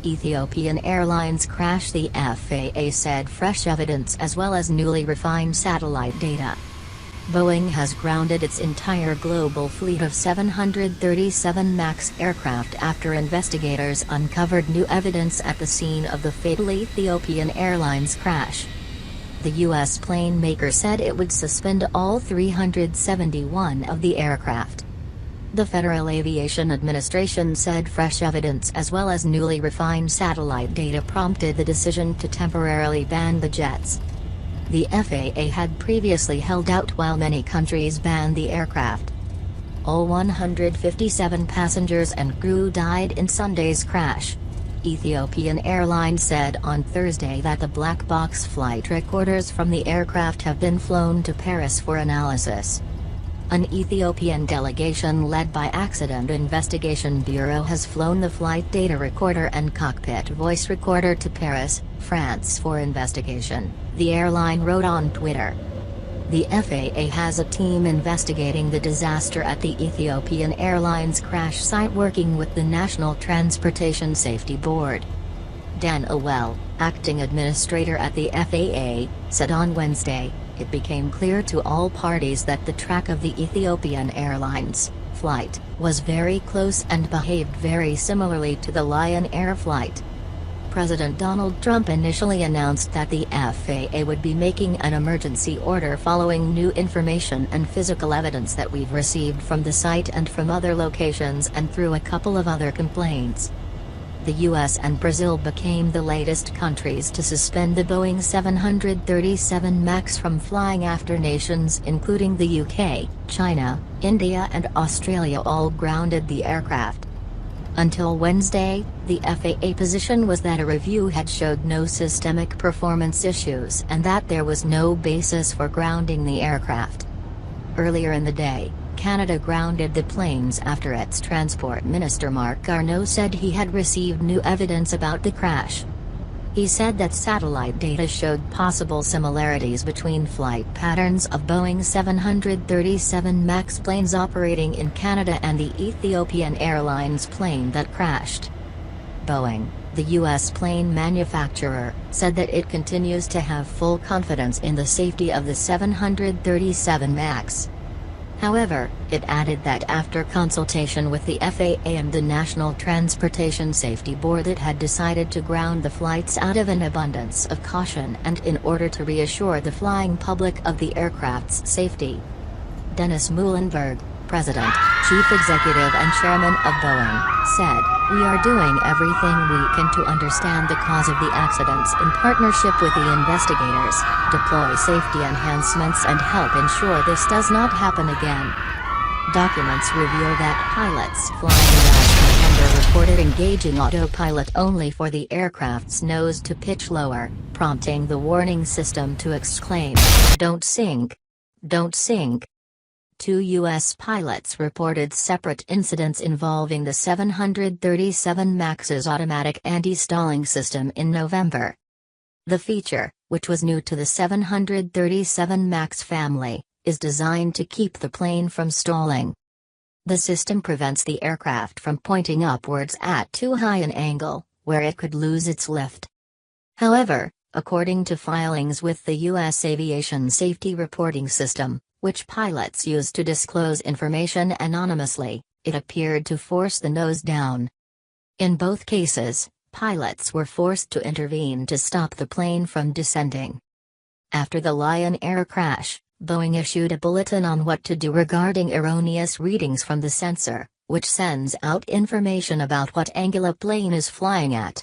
Ethiopian Airlines crash. The FAA said fresh evidence as well as newly refined satellite data. Boeing has grounded its entire global fleet of 737 MAX aircraft after investigators uncovered new evidence at the scene of the fatal Ethiopian Airlines crash. The U.S. plane maker said it would suspend all 371 of the aircraft. The Federal Aviation Administration said fresh evidence as well as newly refined satellite data prompted the decision to temporarily ban the jets. The FAA had previously held out while many countries banned the aircraft. All 157 passengers and crew died in Sunday's crash. Ethiopian Airlines said on Thursday that the black box flight recorders from the aircraft have been flown to Paris for analysis. An Ethiopian delegation led by Accident Investigation Bureau has flown the flight data recorder and cockpit voice recorder to Paris, France for investigation, the airline wrote on Twitter. The FAA has a team investigating the disaster at the Ethiopian Airlines crash site working with the National Transportation Safety Board. Dan Owell, acting administrator at the FAA, said on Wednesday, "It became clear to all parties that the track of the Ethiopian Airlines flight was very close and behaved very similarly to the Lion Air flight." President Donald Trump initially announced that the FAA would be making an emergency order following new information and physical evidence that we've received from the site and from other locations and through a couple of other complaints. The US and Brazil became the latest countries to suspend the Boeing 737 MAX from flying after nations including the UK, China, India and Australia all grounded the aircraft. Until Wednesday, the FAA position was that a review had showed no systemic performance issues and that there was no basis for grounding the aircraft. Earlier in the day, Canada grounded the planes after its Transport Minister Marc Garneau said he had received new evidence about the crash. He said that satellite data showed possible similarities between flight patterns of Boeing 737 MAX planes operating in Canada and the Ethiopian Airlines plane that crashed. Boeing, the U.S. plane manufacturer, said that it continues to have full confidence in the safety of the 737 MAX. However, it added that after consultation with the FAA and the National Transportation Safety Board it had decided to ground the flights out of an abundance of caution and in order to reassure the flying public of the aircraft's safety. Dennis Muilenburg, President, Chief Executive and Chairman of Boeing, said, "We are doing everything we can to understand the cause of the accidents in partnership with the investigators, deploy safety enhancements and help ensure this does not happen again." Documents reveal that pilots flying last November reported engaging autopilot only for the aircraft's nose to pitch lower, prompting the warning system to exclaim, "Don't sink! Don't sink!" Two U.S. pilots reported separate incidents involving the 737 MAX's automatic anti-stalling system in November. The feature, which was new to the 737 MAX family, is designed to keep the plane from stalling. The system prevents the aircraft from pointing upwards at too high an angle, where it could lose its lift. However, according to filings with the U.S. Aviation Safety Reporting System, which pilots use to disclose information anonymously, it appeared to force the nose down. In both cases, pilots were forced to intervene to stop the plane from descending. After the Lion Air crash, Boeing issued a bulletin on what to do regarding erroneous readings from the sensor, which sends out information about what angle a plane is flying at.